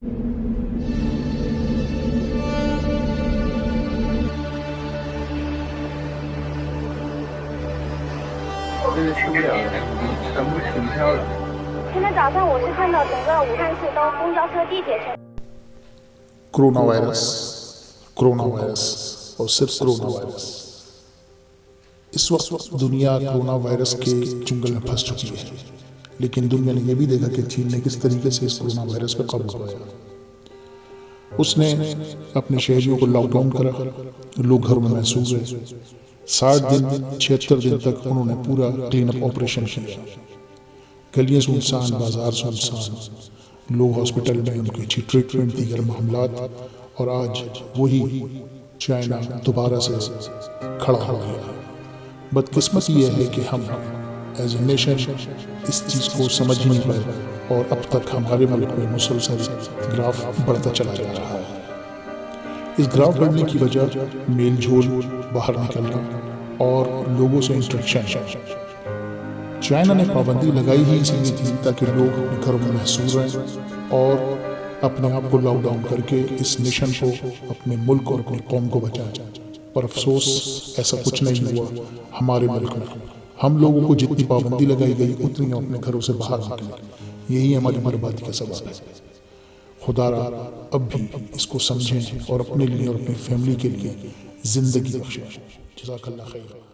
这是去不了的，全部停票了。今天早上我是看到整个武汉市都公交车、地铁全。कोरोना virus और सिर्फ corona virus. इस वक्त दुनिया कोरोना वायरस के चुंगल में फंस चुकी है, लेकिन दुनिया ने यह भी देखा कि चीन ने किस तरीके से इस कोरोना वायरस पर काबू पाया। उसने अपने शहरियों को लॉकडाउन करा, लोग घरों में महसूस हुए। 60 दिन 76 दिन तक उन्होंने पूरा क्लीन अप ऑपरेशन किया। गलियां सुनसान, बाजार सुनसान, लोग हॉस्पिटल में उनकी अच्छी ट्रीटमेंट, दीगर मामलात, और आज वही चाइना दोबारा से खड़ा हो गया। बदकिस्मती यह है कि हम एज ए नेशन इस चीज़ को समझ ही नहीं पाए और अब तक हमारे मुल्क में मुसलसल ग्राफ बढ़ता चला जा रहा है। इस ग्राफ बढ़ने की वजह मेल झोल, बाहर निकलना और लोगों से इंटरेक्शन। चाइना ने पाबंदी लगाई ही इसलिए थी ताकि लोग अपने घरों में महसूस रहें और अपने आप को लॉकडाउन करके इस मिशन को, अपने मुल्क और अपनी कौम को बचाएं। पर अफसोस ऐसा कुछ नहीं हुआ हमारे मुल्क में। हम लोगों को जितनी पाबंदी लगाई गई उतनी हम अपने घरों से बाहर निकले। यही हमारी बर्बादी का सबब है। खुदारा अब भी इसको समझें और अपने लिए और अपनी फैमिली के लिए ज़िंदगी बख्शें। जज़ाकल्लाह खैर।